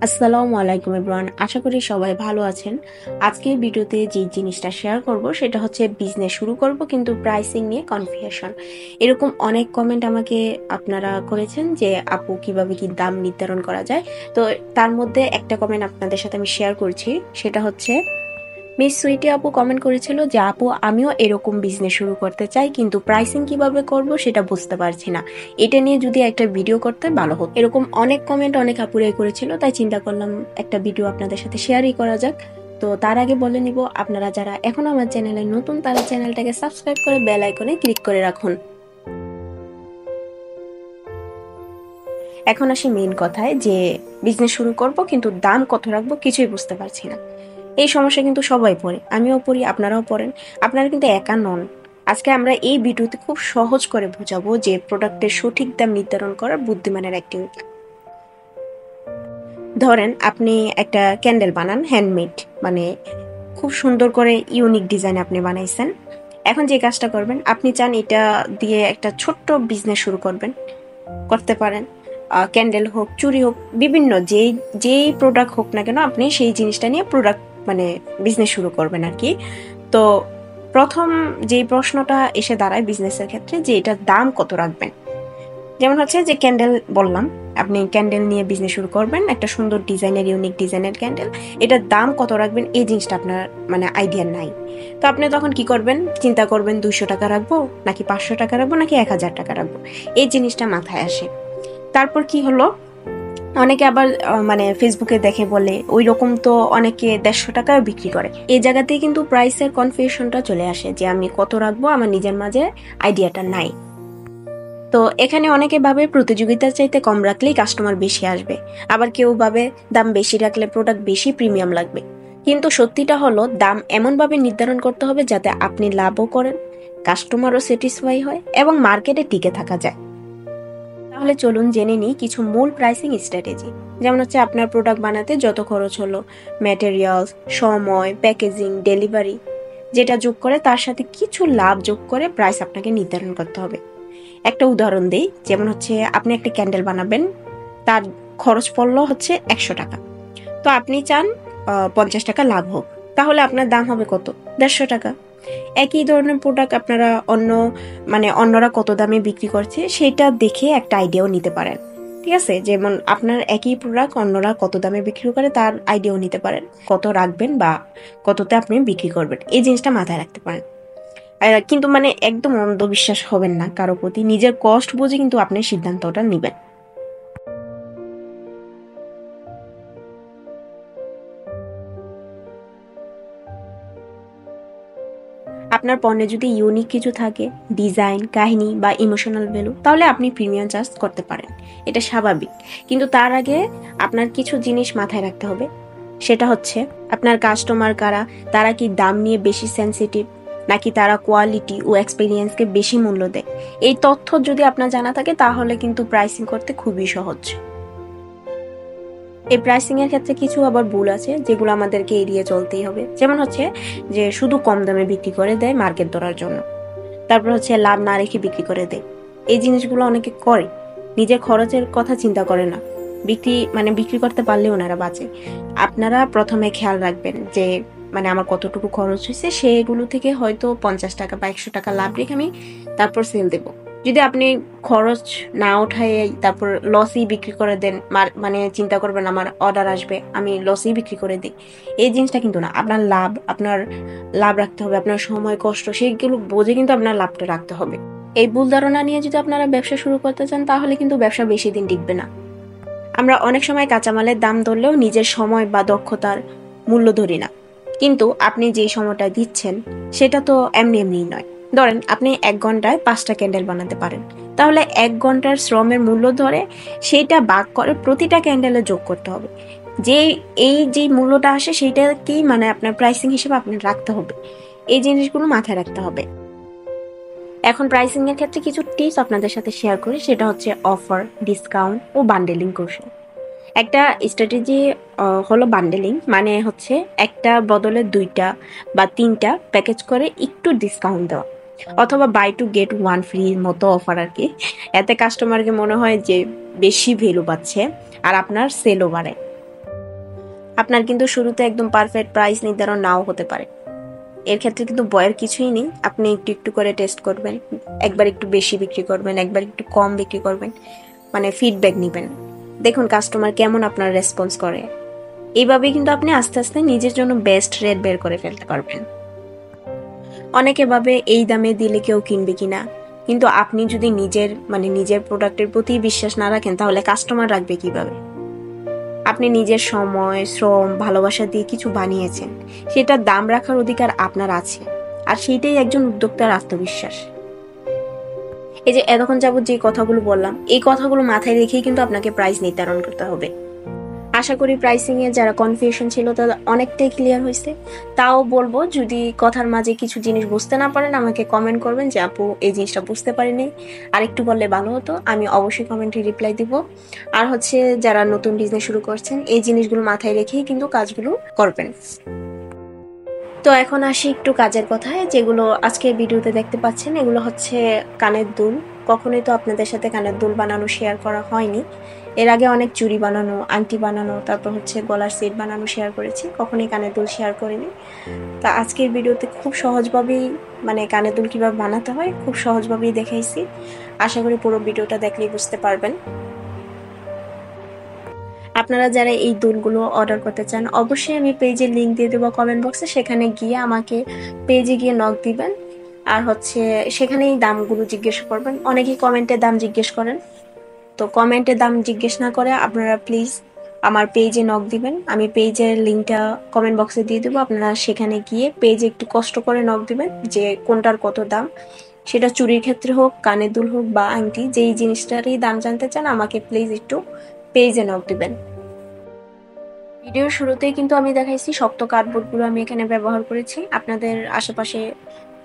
আসসালামু আলাইকুম এভরিওয়ান, আশা করি সবাই ভালো আছেন। আজকের ভিডিওতে যে জিনিসটা শেয়ার করব সেটা হচ্ছে বিজনেস শুরু করব কিন্তু প্রাইসিং নিয়ে কনফিউশন। এরকম অনেক কমেন্ট আমাকে আপনারা করেছেন যে আপু কিভাবে কি দাম নির্ধারণ করা যায়। তো তার মধ্যে একটা কমেন্ট আপনাদের সাথে আমি শেয়ার করছি, সেটা হচ্ছে মিস সুইটি আপু কমেন্ট করেছিল যে আপু আমিও এরকম বিজনেস শুরু করতে চাই কিন্তু প্রাইসিং কিভাবে করব সেটা বুঝতে পারছি না, এটা নিয়ে যদি একটা ভিডিও করতে ভালো হতো। এরকম অনেক কমেন্ট অনেক আপুরাই করেছিল, তাই চিন্তা করলাম একটা ভিডিও আপনাদের সাথে শেয়ারই করা যাক। তো তার আগে বলে নিব, আপনারা যারা এখনো আমার চ্যানেলে নতুন তারা চ্যানেলটাকে সাবস্ক্রাইব করে বেল আইকনে ক্লিক করে রাখুন। এখন আসি মেইন কথায়, যে বিজনেস শুরু করব কিন্তু দাম কত রাখবো কিছুই বুঝতে পারছি না। এই সমস্যা কিন্তু সবাই পড়ে, আমিও পড়ি, আপনারাও পড়েন। আপনারা কিন্তু একা নন। আজকে আমরা এই ভিডিওতে খুব সহজ করে বোঝাবো যে প্রোডাক্টের সঠিক দাম নির্ধারণ করার বুদ্ধিমানের একটি উপায়। ধরেন আপনি একটা ক্যান্ডেল বানান, হ্যান্ডমেড, মানে খুব সুন্দর করে ইউনিক ডিজাইন আপনি বানাইছেন। এখন যে কাজটা করবেন, আপনি চান এটা দিয়ে একটা ছোট্ট বিজনেস শুরু করতে পারেন। ক্যান্ডেল হোক, চুড়ি হোক, বিভিন্ন যেই প্রোডাক্ট হোক না কেন, আপনি সেই জিনিসটা নিয়ে প্রোডাক্ট মানে বিজনেস শুরু করবেন আর কি। তো প্রথম যেই প্রশ্নটা এসে দাঁড়ায় বিজনেসের ক্ষেত্রে, যে এটার দাম কত রাখবেন। যেমন হচ্ছে যে ক্যান্ডেল বললাম, আপনি ক্যান্ডেল নিয়ে বিজনেস শুরু করবেন, একটা সুন্দর ডিজাইনের ইউনিক ডিজাইনের ক্যান্ডেল, এটার দাম কত রাখবেন এই জিনিসটা আপনার মানে আইডিয়া নাই। তো আপনি তখন কি করবেন, চিন্তা করবেন 200 টাকা রাখবো নাকি 500 টাকা রাখবো নাকি 1000 টাকা রাখবো, এই জিনিসটা মাথায় আসে। তারপর কি হলো, অনেকে আবার মানে ফেসবুকে দেখে বলে ওই রকম তো অনেকে 150 টাকায় বিক্রি করে। এই জায়গাতেই কিন্তু প্রাইসের কনফিউশনটা চলে আসে, যে আমি কত রাখবো আমার নিজের মাঝে আইডিয়াটা নাই। তো এখানে অনেকে ভাবে প্রতিযোগিতার চাইতে কম রাখলেই কাস্টমার বেশি আসবে, আবার কেউ ভাবে দাম বেশি রাখলে প্রোডাক্ট বেশি প্রিমিয়াম লাগবে। কিন্তু সত্যিটা হলো, দাম এমনভাবে নির্ধারণ করতে হবে যাতে আপনি লাভও করেন, কাস্টমারও স্যাটিসফাই হয় এবং মার্কেটে টিকে থাকা যায়। তাহলে চলুন জেনে নিই কিছু মূল প্রাইসিং স্ট্র্যাটেজি। যেমন হচ্ছে আপনার প্রোডাক্ট বানাতে যত খরচ হলো, ম্যাটেরিয়ালস, সময়, প্যাকেজিং, ডেলিভারি, যেটা যোগ করে তার সাথে কিছু লাভ যোগ করে প্রাইস আপনাকে নির্ধারণ করতে হবে। একটা উদাহরণ দেই, যেমন হচ্ছে আপনি একটা ক্যান্ডেল বানাবেন, তার খরচ পড়লো হচ্ছে 100 টাকা। তো আপনি চান 50 টাকা লাভ হোক, তাহলে আপনার দাম হবে কত, 150 টাকা। একই ধরনের প্রোডাক্ট আপনারা অন্যরা কত দামে বিক্রি করছে সেটা দেখে একটা আইডিয়াও নিতে পারেন। ঠিক আছে, যেমন আপনার একই প্রোডাক্ট অন্যরা কত দামে বিক্রি করে তার আইডিয়াও নিতে পারেন, কত রাখবেন বা কততে আপনি বিক্রি করবেন, এই জিনিসটা মাথায় রাখতে পারেন। কিন্তু একদম অন্ধবিশ্বাস হবেন না কারো প্রতি, নিজের কষ্ট বুঝে কিন্তু আপনি সিদ্ধান্তটা নেবেন। আপনার পণ্যে যদি ইউনিক কিছু থাকে, ডিজাইন, কাহিনী বা ইমোশনাল ভ্যালু, তাহলে আপনি প্রিমিয়াম চার্জ করতে পারেন, এটা স্বাভাবিক। কিন্তু তার আগে আপনার কিছু জিনিস মাথায় রাখতে হবে। সেটা হচ্ছে আপনার কাস্টমার কারা, তারা কি দাম নিয়ে বেশি সেনসিটিভ নাকি তারা কোয়ালিটি ও এক্সপিরিয়েন্সকে বেশি মূল্য দেয়। এই তথ্য যদি আপনার জানা থাকে তাহলে কিন্তু প্রাইসিং করতে খুবই সহজ। এই প্রাইসিং এর ক্ষেত্রে কিছু আবার ভুল আছে যেগুলো আমাদেরকে এড়িয়ে চলতেই হবে। যেমন হচ্ছে যে শুধু কম দামে বিক্রি করে দেয় মার্কেট ধরার জন্য, তারপর হচ্ছে লাভ না রেখে বিক্রি করে দেয়। এই জিনিসগুলো অনেকে করে, নিজের খরচের কথা চিন্তা করে না, বিক্রি করতে পারলে ওনারা বাঁচে। আপনারা প্রথমে খেয়াল রাখবেন যে আমার কতটুকু খরচ হয়েছে, সেগুলো থেকে হয়তো 50 টাকা বা 100 টাকা লাভ রেখে আমি তারপর সেল দেবো। যদি আপনি খরচ না উঠায় তারপর লসই বিক্রি করে দেন, চিন্তা করবেন আমার অর্ডার আসবে আমি লসই বিক্রি করে দিই, এই জিনিসটা কিন্তু না। আপনার লাভ রাখতে হবে, আপনার সময় কষ্ট সেইগুলো বুঝে কিন্তু আপনার লাভটা রাখতে হবে। এই ভুল ধারণা নিয়ে যদি আপনারা ব্যবসা শুরু করতে চান তাহলে কিন্তু ব্যবসা বেশি দিন টিকবে না। আমরা অনেক সময় কাঁচামালের দাম ধরলেও নিজের সময় বা দক্ষতার মূল্য ধরি না, কিন্তু আপনি যে সময়টা দিচ্ছেন সেটা তো এমনি এমনি নয়। ধরেন আপনি 1 ঘন্টায় 5টা ক্যান্ডেল বানাতে পারেন, তাহলে 1 ঘন্টার শ্রমের মূল্য ধরে সেইটা ভাগ করে প্রতিটা ক্যান্ডেলে যোগ করতে হবে। যে যে মূল্যটা আসে সেইটাকেই আপনার প্রাইসিং হিসেবে আপনার রাখতে হবে। এই জিনিসগুলো মাথায় রাখতে হবে। এখন প্রাইসিং এর ক্ষেত্রে কিছু টিপস আপনাদের সাথে শেয়ার করি, সেটা হচ্ছে অফার, ডিসকাউন্ট ও বান্ডেলিং কৌশল। একটা স্ট্র্যাটেজি হলো বান্ডেলিং, মানে হচ্ছে একটা বদলে 2টা বা 3টা প্যাকেজ করে একটু ডিসকাউন্ট দেওয়া, অথবা buy to get one free মতো অফার আর কি। এতে কাস্টমারকে মনে হয় যে বেশি ভ্যালু পাচ্ছে আর আপনার সেলও বাড়ে। আপনার কিন্তু শুরুতে একদম পারফেক্ট প্রাইস নির্ধারণ নাও হতে পারে। এর ক্ষেত্রে কিন্তু ভয়ের কিছুই নেই। আপনি একটু একটু করে টেস্ট করবেন, একবার একটু বেশি বিক্রি করবেন, একবার একটু কম বিক্রি করবেন, মানে ফিডব্যাক নেবেন, দেখুন কাস্টমার কেমন আপনার রেসপন্স করে। এইভাবেই কিন্তু আপনি আস্তে আস্তে নিজের জন্য বেস্ট রেট বের করে ফেলতে পারবেন। অনেকে ভাবে এই দামে দিলে কেউ কিনবে কিনা, কিন্তু আপনি যদি নিজের প্রোডাক্টের প্রতি বিশ্বাস না রাখেন তাহলে কাস্টমার রাখবে কিভাবে? আপনি নিজের সময়, শ্রম, ভালোবাসা দিয়ে কিছু বানিয়েছেন, সেটার দাম রাখার অধিকার আপনার আছে। আর সেইটাই একজন উদ্যোক্তার আত্মবিশ্বাস। এই যে এতক্ষণ যাবত যে কথাগুলো বললাম, এই কথাগুলো মাথায় রেখেই কিন্তু আপনাকে প্রাইস নির্ধারণ করতে হবে। আশা করি প্রাইসিং এ যারা কনফিউশন ছিল তাদের অনেকটাই ক্লিয়ার হয়েছে। তাও বলবো, যদি কথার মাঝে কিছু জিনিস বুঝতে না পারেন আমাকে কমেন্ট করবেন যে আপু এই জিনিসটা বুঝতে পারিনি, আর একটু বললে ভালো হতো। আমি অবশ্যই কমেন্টে রিপ্লাই দিব। আর হচ্ছে যারা নতুন বিজনেস শুরু করছেন এই জিনিসগুলো মাথায় রেখেই কিন্তু কাজগুলো করবেন। তো এখন আসি একটু কাজের কথায়, যেগুলো আজকে ভিডিওতে দেখতে পাচ্ছেন এগুলো হচ্ছে কানের দুল। কখনোই তো আপনাদের সাথে কানের দুল বানানো শেয়ার করা হয়নি। এর আগে অনেক চুড়ি বানানো, আংটি বানানো, তারপর হচ্ছে গলার সেট বানানো শেয়ার করেছি, কখনোই কানের দুল শেয়ার করিনি। তা আজকের ভিডিওতে খুব সহজভাবেই কানের দুল কিভাবে বানাতে হয় খুব সহজভাবেই দেখাইছি। আশা করি পুরো ভিডিওটা দেখলেই বুঝতে পারবেন। আপনারা যারা এই দুলগুলো অর্ডার করতে চান অবশ্যই আমি পেজের লিংক দিয়ে দেবো কমেন্ট বক্সে, সেখানে গিয়ে আমাকে পেজে গিয়ে নক দিবেন। আর হচ্ছে সেখানেই দামগুলো জিজ্ঞেস করবেন। অনেকেই কমেন্টে দাম জিজ্ঞেস করেন, তো কমেন্টে দাম জিজ্ঞেস না করে আপনারা প্লিজ আমার পেজে নক দিবেন। আমি পেজের লিংকটা কমেন্ট বক্সে দিয়ে দেবো, আপনারা সেখানে গিয়ে পেজে একটু কষ্ট করে নক দিবেন যে কোনটার কত দাম। সেটা চুরির ক্ষেত্রে হোক, কানের দুল হোক বা আংটি, যেই জিনিসটারই দাম জানতে চান আমাকে প্লিজ একটু পেজে নক দিবেন। ভিডিওর শুরুতেই কিন্তু আমি দেখাইছি শক্ত কার্ডবোর্ডগুলো আমি এখানে ব্যবহার করেছি। আপনাদের আশেপাশে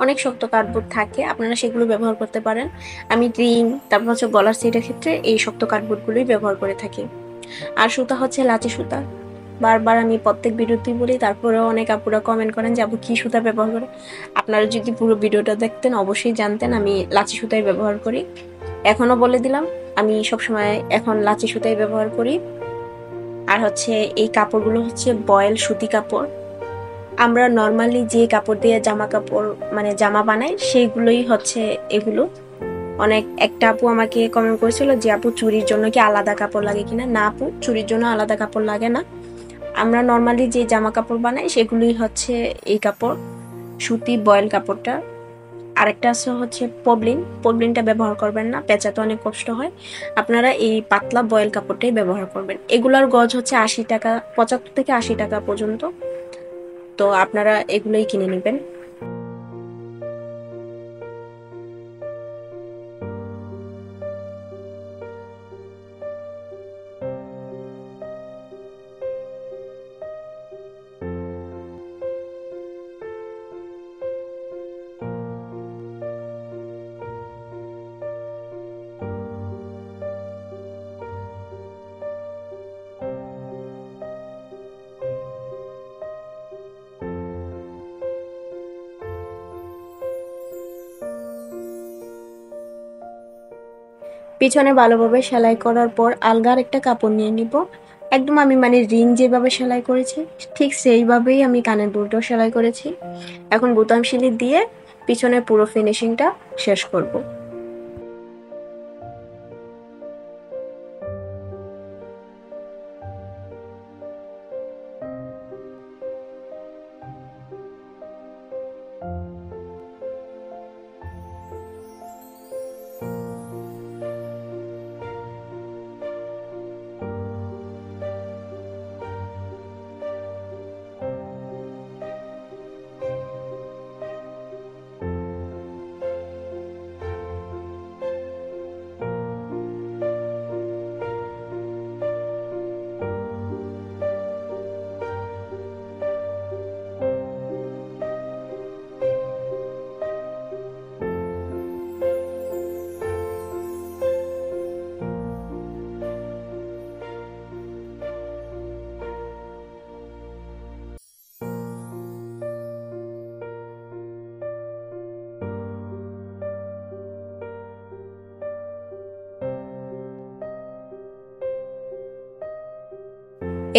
অনেক শক্ত কার্ডবোর্ড থাকে, আপনারা সেগুলো ব্যবহার করতে পারেন। আমি রিং, তারপর হচ্ছে গলার সেটের ক্ষেত্রে এই শক্ত কার্ডবোর্ডগুলোই ব্যবহার করে থাকি। আর সুতা হচ্ছে লাচি সুতা। বারবার আমি প্রত্যেক ভিডিওতেই বলি, তারপরেও অনেক আপুরা কমেন্ট করেন যে আপু কি সুতা ব্যবহার করে। আপনারা যদি পুরো ভিডিওটা দেখতেন অবশ্যই জানতেন আমি লাচি সুতাই ব্যবহার করি। এখনো বলে দিলাম, আমি সবসময় এখন লাচি সুতাই ব্যবহার করি। আর হচ্ছে এই কাপড়গুলো হচ্ছে বয়েল সুতি কাপড়। আমরা নর্মালি যে কাপড় দিয়ে জামা কাপড় জামা বানাই সেইগুলোই হচ্ছে এগুলো। একটা আপু আমাকে কমেন্ট করেছিল যে আপু চুরির জন্য কি আলাদা কাপড় লাগে কিনা। না আপু, চুরির জন্য আলাদা কাপড় লাগে না। আমরা নর্মালি যে জামা কাপড় বানাই সেগুলোই হচ্ছে এই কাপড়, সুতি বয়েল কাপড়টা। আরেকটা আছে হচ্ছে পবলিন। পবলিনটা ব্যবহার করবেন না, পেঁচাতে অনেক কষ্ট হয়। আপনারা এই পাতলা বয়েল কাপড়টাই ব্যবহার করবেন। এগুলার গজ হচ্ছে 80 টাকা, 75 থেকে 80 টাকা পর্যন্ত। তো আপনারা এগুলোই কিনে নেবেন। পিছনে ভালোভাবে সেলাই করার পর আলগার একটা কাপড় নিয়ে নিব। একদম আমি রিং যেভাবে সেলাই করেছি ঠিক সেইভাবেই আমি কানের দুলটাও সেলাই করেছি। এখন বোতাম সিলি দিয়ে পিছনে পুরো ফিনিশিংটা শেষ করব।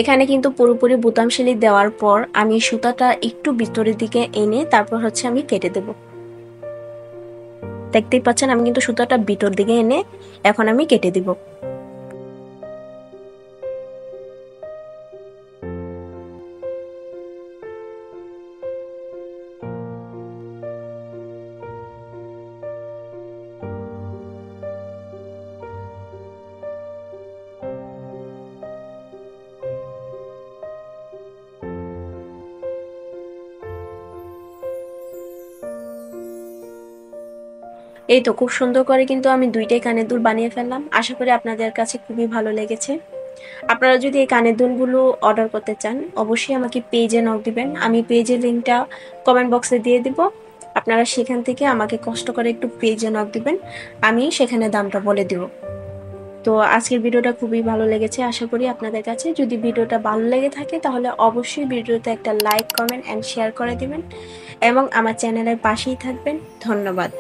এখানে কিন্তু পুরোপুরি বোতাম সেলাই দেওয়ার পর আমি সুতাটা একটু ভিতরের দিকে এনে তারপর হচ্ছে আমি কেটে দেব। দেখতেই পাচ্ছেন আমি কিন্তু সুতাটা ভিতর দিকে এনে এখন আমি কেটে দিব। এই তো খুব সুন্দর করে কিন্তু আমি দুইটাই কানের দুল বানিয়ে ফেললাম। আশা করি আপনাদের কাছে খুবই ভালো লেগেছে। আপনারা যদি এই কানের দুলগুলো অর্ডার করতে চান অবশ্যই আমাকে পেজে নক দিবেন। আমি পেজের লিঙ্কটা কমেন্ট বক্সে দিয়ে দিব। আপনারা সেখান থেকে আমাকে কষ্ট করে একটু পেজে নক দিবেন, আমি সেখানে দামটা বলে দিব। তো আজকের ভিডিওটা খুবই ভালো লেগেছে আশা করি আপনাদের কাছে। যদি ভিডিওটা ভালো লেগে থাকে তাহলে অবশ্যই ভিডিওতে একটা লাইক, কমেন্ট অ্যান্ড শেয়ার করে দিবেন এবং আমার চ্যানেলের পাশেই থাকবেন। ধন্যবাদ।